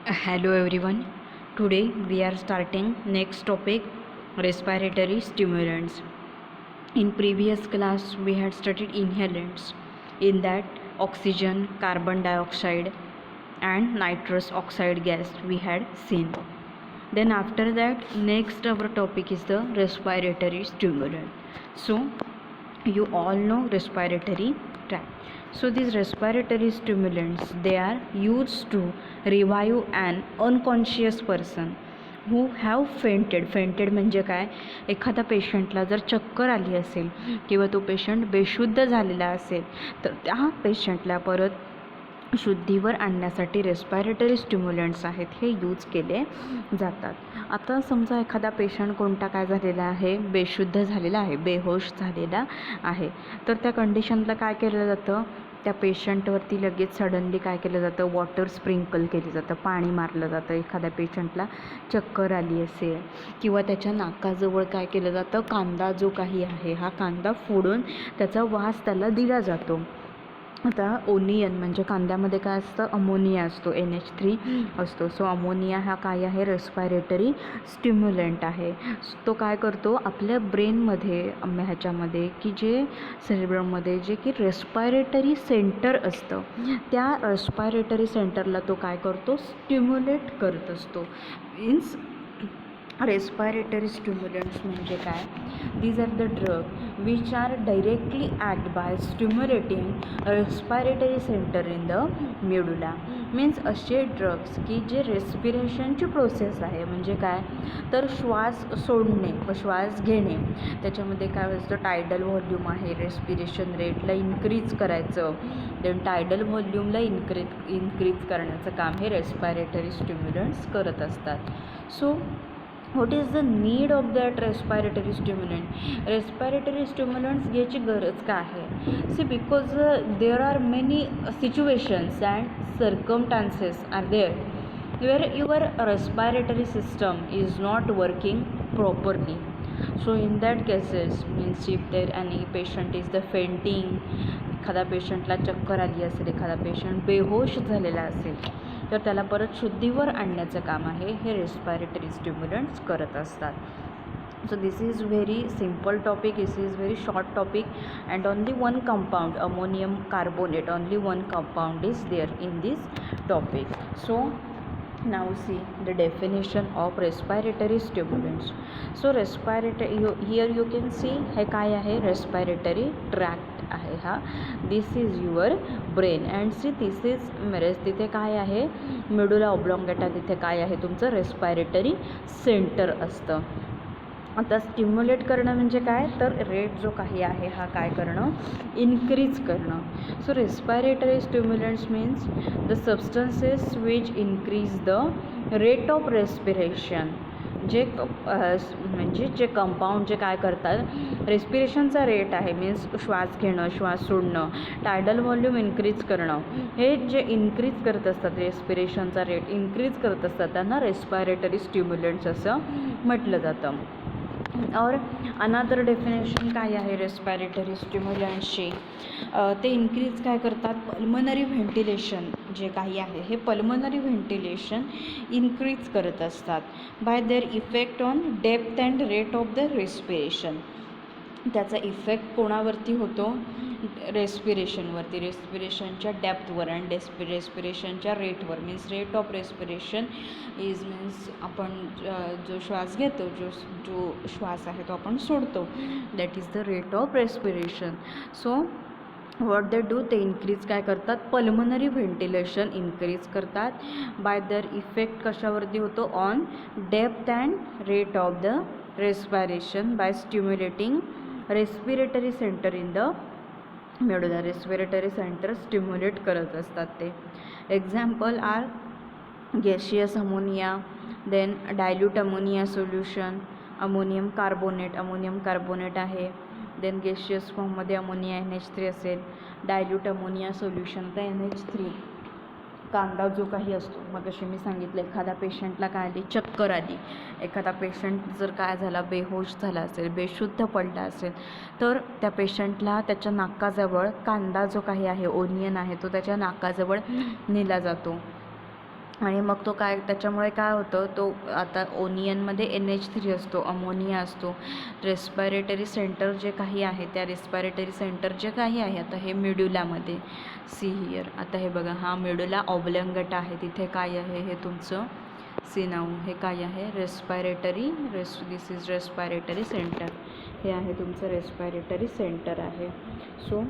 Hello everyone. Today we are starting next topic, respiratory stimulants. In previous class we had studied inhalants. In that oxygen, carbon dioxide and nitrous oxide gas we had seen. Then after that next our topic is the respiratory stimulant. So you all know respiratory tract. So these respiratory stimulants, they are used to revive an unconscious person who have fainted म्हणजे काय, एखादा पेशंटला जर चक्कर आली असेल किंवा तो पेशंट बेशुद्ध झालेला असेल तर त्या पेशंटला परत शुद्धीवर आणण्यासाठी रेस्पायरेटरी स्टिम्युलंट्स आहेत हे यूज केले जातात. आता समजा एखादा पेशंट कोणता काय झालेला आहे, बेशुद्ध झालेला आहे, बेहोश झालेला आहे, तर त्या कंडिशनला काय केलं जातं, त्या पेशंटवरती लगेच सडनली काय केलं जातं, वॉटर स्प्रिंकल केलं जातं, पाणी मारलं जातं. एखाद्या पेशंटला चक्कर आली असेल किंवा त्याच्या नाकाजवळ काय केलं जातं, कांदा जो काही आहे हा कांदा फोडून त्याचा वास त्याला दिला जातो. आता ओनियन म्हणजे कांद्यामध्ये काय असतं, अमोनिया असतो, NH3 असतो. सो अमोनिया हा काय आहे, रेस्पायरेटरी स्टिम्युलंट आहे. तो काय करतो, आपल्या ब्रेनमध्ये ह्याच्यामध्ये की जे सेरेब्रममध्ये जे की रेस्पायरेटरी सेंटर असतं त्या रेस्पायरेटरी सेंटरला तो काय करतो, स्टिम्युलेट करत असतो. मीन्स रेस्पायरेटरी स्टिम्युलंट्स म्हणजे काय, these are the drug which are directly act by stimulating respiratory centre in the medulla. Means असे ड्रग्स की जे रेस्पिरेशनची प्रोसेस आहे, म्हणजे काय तर श्वास सोडणे व श्वास घेणे, त्याच्यामध्ये काय असतं, टायडल व्हॉल्यूम आहे, रेस्पिरेशन रेटला इन्क्रीज करायचं, देन टायडल व्हॉल्यूमला इन्क्रीज करण्याचं काम हे रेस्पायरेटरी स्टिम्युलंट्स करत असतात. So what is the need of that respiratory stimulant? Respiratory stimulants घ्यायची गरज का आहे? See, because there are many situations and circumstances are there where your respiratory system is not working properly. So in that cases, means if there any patient is the fainting, एखादा पेशंटला चक्कर आली असेल, एखादा पेशंट बेहोश झालेला असेल, तर त्याला परत शुद्धीवर आणण्याचं काम आहे हे रेस्पायरेटरी स्टिम्युलंट्स करत असतात. So this is very simple topic, this is very short topic, and only one compound, ammonium carbonate, only one compound is there in this topic. So now see the definition of respiratory stimulants. So respiratory, here you can see हे काय आहे, respiratory tract आहे हा, this is your brain and see this is मेरेस, तिथे काय आहे, medulla ऑब्लॉंगेटा, तिथे काय आहे तुमचं रेस्पायरेटरी सेंटर असतं. आता स्टिम्युलेट करणं म्हणजे काय, तर रेट जो काही आहे हा काय करणं, इन्क्रीज करणं. So respiratory stimulants means the substances which increase the rate of respiration. जे म्हणजे जे कंपाऊंड जे काय करतात, रेस्पिरेशनचा रेट आहे, मीन्स श्वास घेणं, श्वास सोडणं, टायडल व्हॉल्यूम इन्क्रीज करणं, हे जे इन्क्रीज करत असतात, रेस्पिरेशनचा रेट इन्क्रीज करत असतात, त्यांना रेस्पायरेटरी स्टिम्युलंट्स असं म्हटलं जातं. और अनदर डेफिनेशन काय आहे रेस्पायरेटरी स्टिम्युलंट्सची, ते इन्क्रीज काय करतात, पल्मनरी व्हेंटिलेशन जे काही आहे हे पल्मनरी व्हेंटिलेशन इन्क्रीज करत असतात by their effect on depth and rate of the respiration. त्याचा इफेक्ट कोणावरती होतो, रेस्पिरेशनवरती, रेस्पिरेशनच्या डेप्थवर अँड रेस्पिरेशनच्या रेटवर. Means rate of respiration is means आपण जो श्वास घेतो, जो श्वास आहे तो आपण सोडतो, that is the rate of respiration. So what they do, ते इन्क्रीज काय करतात, पल्मनरी व्हेंटिलेशन इन्क्रीज करतात बाय देअर इफेक्ट कशावरती होतो, on depth and rate of the respiration by stimulating respiratory centre in the medulla. Respiratory centre stimulate करत असतात ते. Example are gaseous ammonia, then dilute ammonia solution, ammonium carbonate आहे, then gaseous फॉर्ममध्ये ammonia NH3 असेल, dilute ammonia solution तर NH3. कांदा जो काही असतो, मग असे मी सांगितलं, एखाद्या पेशंटला काय आली, चक्कर आली, एखादा पेशंट जर काय झाला, बेहोश झाला असेल, बेशुद्ध पडला असेल, तर त्या पेशंटला त्याच्या नाकाजवळ कांदा जो काही आहे, ओनियन आहे, तो त्याच्या नाकाजवळ नेला जातो. आणि मग तो काय त्याच्यामुळे काय होतं, तो आता ओनियनमध्ये NH3 असतो, अमोनिया असतो. रेस्पायरेटरी सेंटर जे काही आहे, त्या रेस्पायरेटरी सेंटर जे काही आहे, आता हे मेड्युलामध्ये सी हिअर, आता हे बघा, हा मेड्युला ऑब्लंगटा आहे, तिथे काय आहे, हे तुमचं सिनाऊ, हे काय आहे, दिस इज रेस्पायरेटरी सेंटर, हे आहे तुमचं रेस्पायरेटरी सेंटर आहे. सो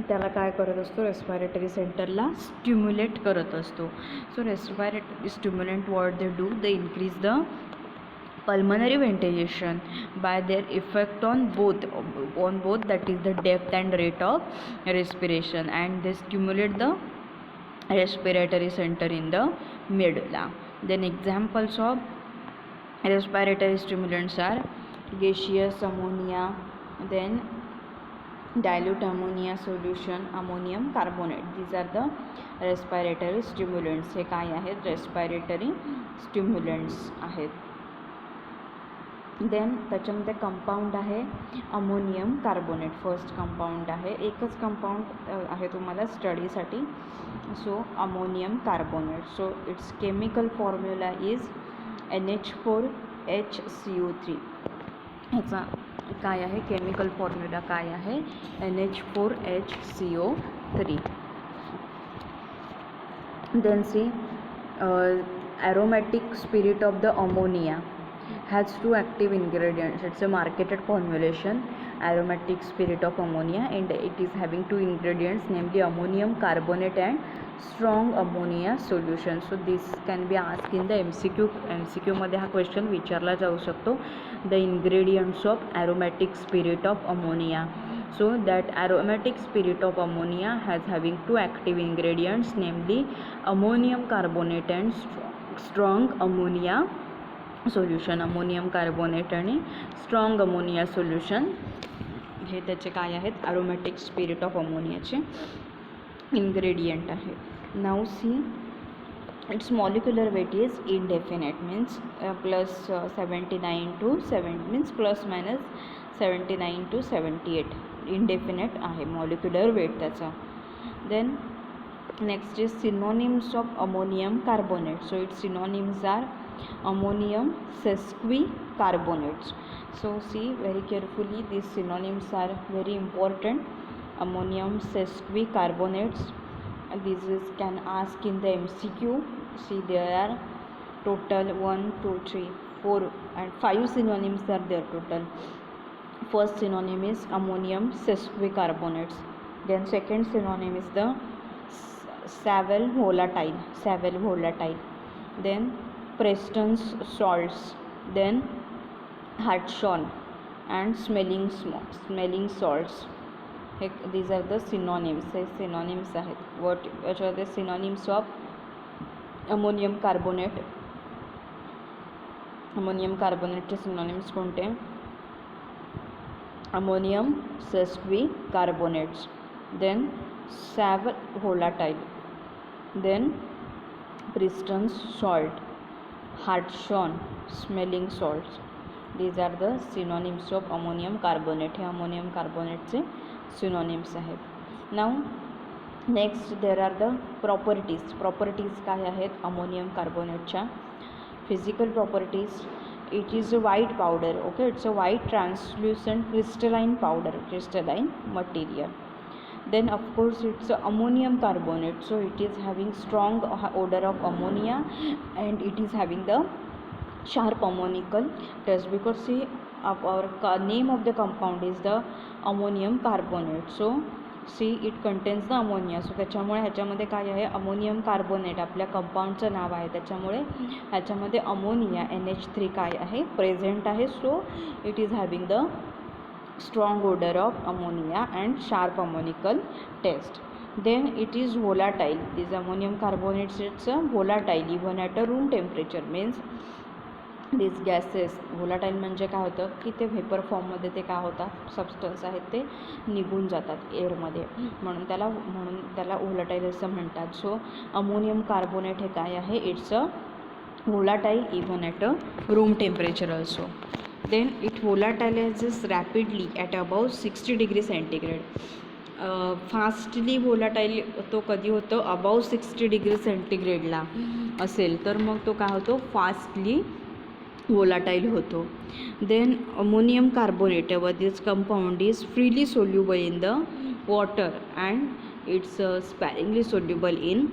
त्याला काय करत असतो, रेस्पायरेटरी सेंटरला स्टिम्युलेट करत असतो. So respiratory stimulant what they do, they increase the pulmonary ventilation by their effect on both that is the depth and rate of respiration, and they stimulate the respiratory center in the medulla. Then examples of respiratory stimulants are gaseous ammonia, then dilute ammonia solution, ammonium carbonate. These are the respiratory stimulants. हे काय आहेत, respiratory स्टिम्युलंट्स आहेत. Then त्याच्यामध्ये compound आहे ammonium carbonate, first compound आहे, एकच compound आहे तुम्हाला स्टडीसाठी. So ammonium carbonate, so its chemical formula is NH4HCO3. ह्याचा काय आहे, केमिकल फॉर्म्युला काय आहे, NH4HCO3. Then see aromatic spirit of the ammonia has two active ingredients. It's a marketed formulation, aromatic spirit of ammonia, and it is having two ingredients, namely ammonium carbonate and strong ammonia solution. So this can be asked in the MCQ मध्ये हा question विचारला जाऊ शकतो. The ingredients of aromatic spirit of ammonia. So that aromatic spirit of ammonia has having two active ingredients, namely ammonium carbonate and strong ammonia solution. Ammonium carbonate आणि strong ammonia solution हे त्याचे काय आहेत, aromatic spirit of अमोनियाचे ingredient आहे. Now see its molecular weight is indefinite, means plus 79 to 7 means plus minus 79 to 78 indefinite आहे molecular weight त्याचा. Then next is synonyms of ammonium carbonate. So its synonyms are ammonium sesquicarbonates. So see very carefully, these synonyms are very important. Ammonium sesquicarbonates, this is can ask in the MCQ. See there are total 1 2 3 4 and 5 synonyms are there total. First synonym is ammonium sesquicarbonates. Then second synonym is the Saval volatile. Then Preston's salts, then Hartshorn and smelling salts. These are the synonyms. Synonyms आहेत. What are the synonyms of ammonium carbonate? Ammonium carbonate चे synonyms कोणते? Ammonium sesquicarbonates, then Saval volatile, then Preston's salt, Hartshorn smelling salts. These are the synonyms of ammonium carbonate. हे ammonium कार्बोनेटचे synonyms आहेत. Now next there are the properties. काय आहेत ammonium कार्बोनेटच्या? Physical properties, it is a white powder. Okay, it's a white translucent crystalline powder, crystalline material. Then of course it's ammonium carbonate, so it is having strong odor of ammonia and it is having the sharp ammonical taste, because see our name of the compound is the ammonium carbonate. So see it contains the ammonia, so त्याच्यामुळे ह्याच्यामध्ये काय आहे, ammonium carbonate आपल्या कंपाऊंडचं नाव आहे, त्याच्यामुळे ह्याच्यामध्ये ammonia NH3 काय आहे, प्रेझेंट आहे. So it is having the strong odor of ammonia and sharp ammonical taste. Then it is volatile. This ammonium carbonate, it's a volatile even at a room temperature, means these gases volatile म्हणजे काय होतं की ते vapour फॉर्ममध्ये ते काय होतात, substance आहेत ते निघून जातात एअरमध्ये, म्हणून त्याला volatile असं म्हणतात. सो अमोनियम कार्बोनेट हे काय आहे, it's a volatile even at a room temperature also. Then it volatilizes rapidly at above 60 degree centigrade. Fastly volatile तो कधी होतं, अबाव 60 डिग्री सेंटीग्रेडला. असेल तर मग तो काय होतो, फास्टली volatile होतो. Then ammonium carbonate, this compound is freely soluble in the water and it's sparingly soluble in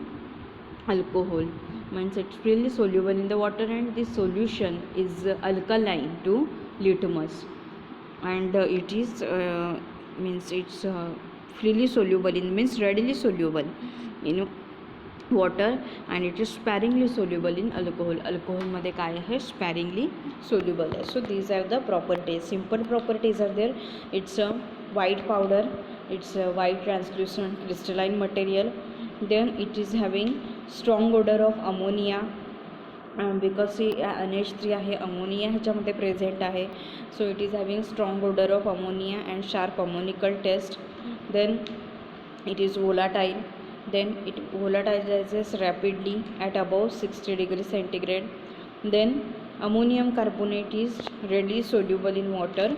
alcohol. Means it's freely soluble in the water and this solution is alkaline to litmus, and it is means it's freely soluble in, means readily soluble in water and it is sparingly soluble in alcohol. Alcohol मध्ये काय आहे, sparingly soluble आहे. So these are the properties, simple properties are there. It's a white powder, it's a white translucent crystalline material. Then it is having strong odor of ammonia because NH3 आहे, ammonia ह्याच्यामध्ये present आहे. So it is having strong odor of ammonia and sharp ammonical taste. Then it is volatile. Then it volatilizes rapidly at above 60 degrees centigrade. Then ammonium carbonate is readily soluble in water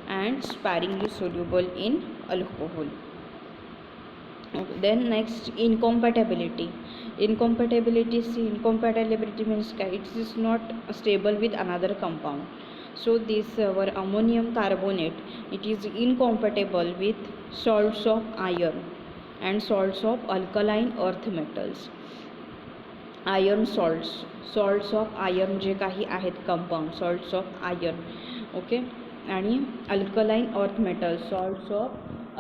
and sparingly soluble in alcohol. Okay. Then next, incompatibility. Incompatibility means it is not stable with another compound. So this our ammonium carbonate, it is incompatible with salts of iron and salts of alkaline earth metals. Iron salts of iron जे काही आहेत compound, salts of iron, okay. आणि alkaline earth metals, salts of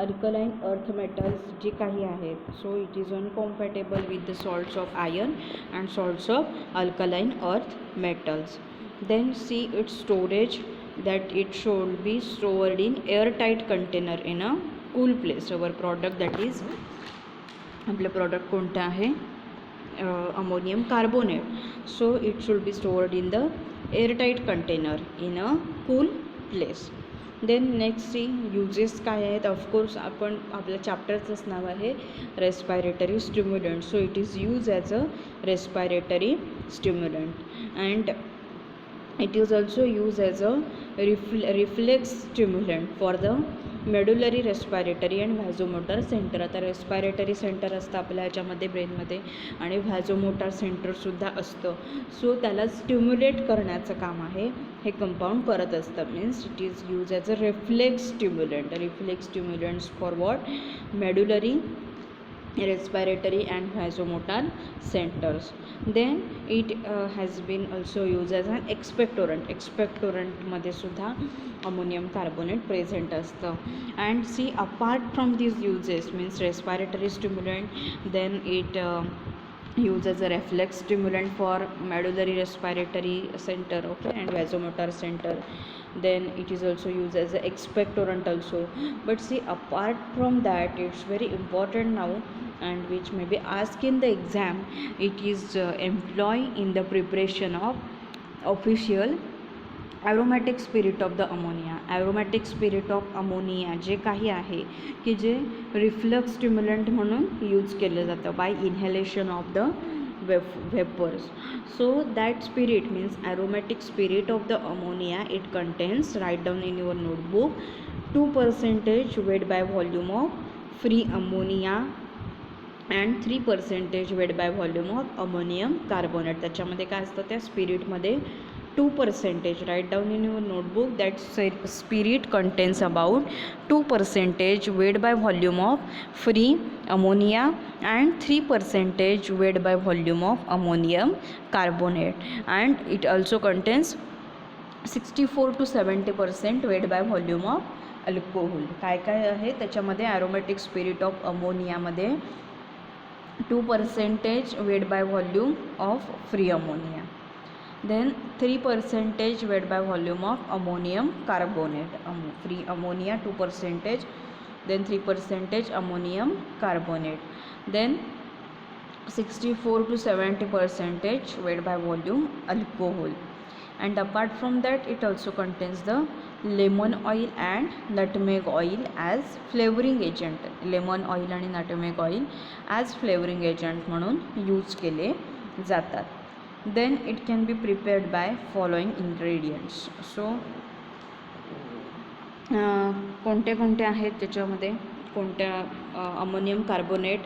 alkaline earth metals जे काही आहेत. So it is incompatible with the salts of iron and salts of alkaline earth metals. Then see its storage, that it should be stored in airtight container in a cool place. Our product, that is आपलं product कोणतं आहे, ammonium carbonate. So it should be stored in the airtight container in a cool place. Then next see uses काय आहेत. Of course आपण आपल्या चॅप्टरचंच नाव आहे respiratory stimulant. So it is use as a respiratory stimulant and it is also used as a reflex stimulant for the medullary respiratory and vasomotor center. आता respiratory centre असतं आपल्या ह्याच्यामध्ये ब्रेनमध्ये आणि व्हॅझोमोटर सेंटरसुद्धा असतं. सो त्याला स्टिम्युलेट करण्याचं काम आहे हे कंपाऊंड करत असतं. Means it is use as a reflex stimulants for what, medullary respiratory and vasomotor centers. Then it has been also used as an expectorant मध्ये सुद्धा अमोनियम कार्बोनेट प्रेझेंट असतं. And see apart from these uses, means respiratory stimulant, then it used as a reflex stimulant for medullary respiratory center, okay, and vasomotor center. Then it is also used as an expectorant also. But see, apart from that, it's very important now and which may be asked in the exam. It is employed in the preparation of official aromatic spirit of the ammonia. Aromatic spirit of ammonia जे काही आहे की जे reflux stimulant म्हणून use केलं जातं by inhalation of the vapors. So that spirit means aromatic spirit of the ammonia, it contains, write down in your notebook, 2% weight by volume of free ammonia and 3% weight by volume of ammonium carbonate. त्याच्यामध्ये काय असतं त्या स्पिरिटमध्ये 2%, write down in your notebook that spirit contains about 2% weight by volume of free ammonia and 3% weight by volume of ammonium carbonate, and it also contains 64 to 70% weight by volume of alcohol. काय काय आहे त्याच्यामध्ये, aromatic spirit of अमोनियामध्ये 2% weight by volume of free ammonia, then 3% weight by volume of ammonium carbonate, free ammonia 2%, then 3% ammonium carbonate, then 64 to 70% weight by volume alcohol. And apart from that, it also contains the lemon oil and nutmeg oil as flavoring agent. Lemon oil आणि nutmeg oil as flavoring agent म्हणून use केले जातात. Then it can be prepared by following ingredients. So कोणते कोणते आहेत त्याच्यामध्ये, कोणत्या ammonium carbonate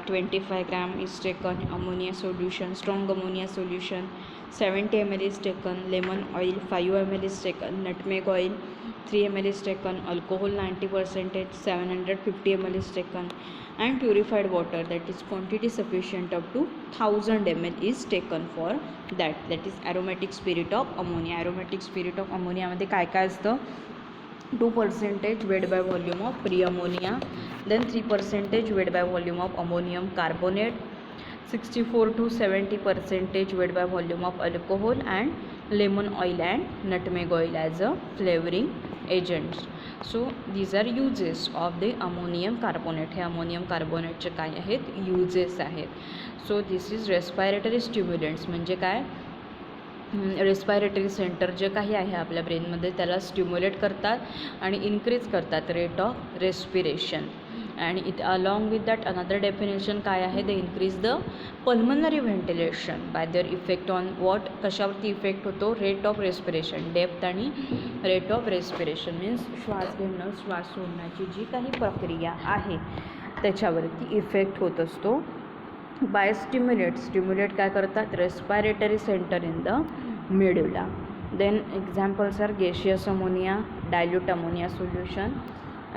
25 gram is taken ammonia solution, strong ammonia solution. 70 ml is taken lemon oil, 5 ml is taken nutmeg oil, 3 ml is taken alcohol 90%, 750 ml is taken, and purified water, that is quantity sufficient up to 1000 ml is taken for that is aromatic spirit of ammonia. Aromatic spirit of ammonia मध्ये काय काय असतं? 2% weight by volume of free ammonia, then 3% weight by volume of ammonium carbonate, 64 to 70% weight by volume of alcohol, and lemon oil and nutmeg oil as a flavoring agents. So these are uses of the ammonium carbonate. हे ammonium carbonate चे काय आहेत? uses आहेत. So this is respiratory stimulants म्हणजे काय? Respiratory centre जे काही आहे आपल्या ब्रेनमध्ये त्याला स्टिम्युलेट करतात आणि इन्क्रीज करतात रेट ऑफ रेस्पिरेशन. आणि it along with that another definition काय आहे? They increase the pulmonary ventilation by their effect on what, कशावरती इफेक्ट होतो? रेट ऑफ रेस्पिरेशन, डेप्थ आणि रेट ऑफ रेस्पिरेशन मीन्स श्वास घेणं श्वास सोडण्याची जी काही प्रक्रिया आहे त्याच्यावरती इफेक्ट होत असतो. बाय स्टिम्युलेट काय करतात? Respiratory centre in the medulla. Then examples are gaseous ammonia, dilute ammonia solution,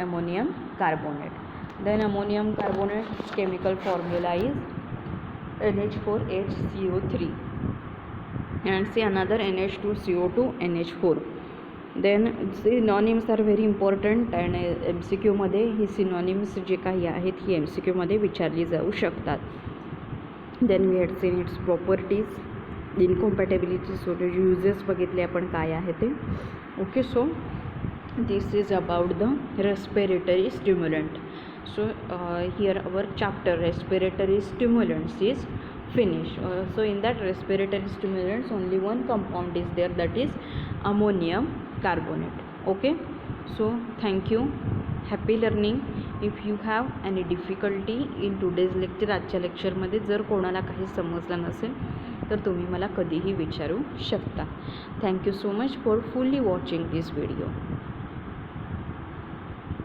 ammonium carbonate. Then ammonium carbonate chemical formula is NH4HCO3 and see another NH2CO2 NH4. Then synonyms are very important and MCQ मध्ये ही synonyms जे काही आहेत ही MCQ मध्ये विचारली जाऊ शकतात. Then we had seen its properties, incompatibility, so uses बघितले आपण काय आहे ते. Okay, so this is about the respiratory stimulant. So here our chapter respiratory stimulants is finished. So in that respiratory stimulants only one compound is there, that is ammonium carbonate. Okay, so thank you, happy learning. If you have any difficulty in today's lecture, आजच्या लेक्चरमध्ये जर कोणाला काही समजलं नसेल तर तुम्ही मला कधीही विचारू शकता. Thank you so much for fully watching this video.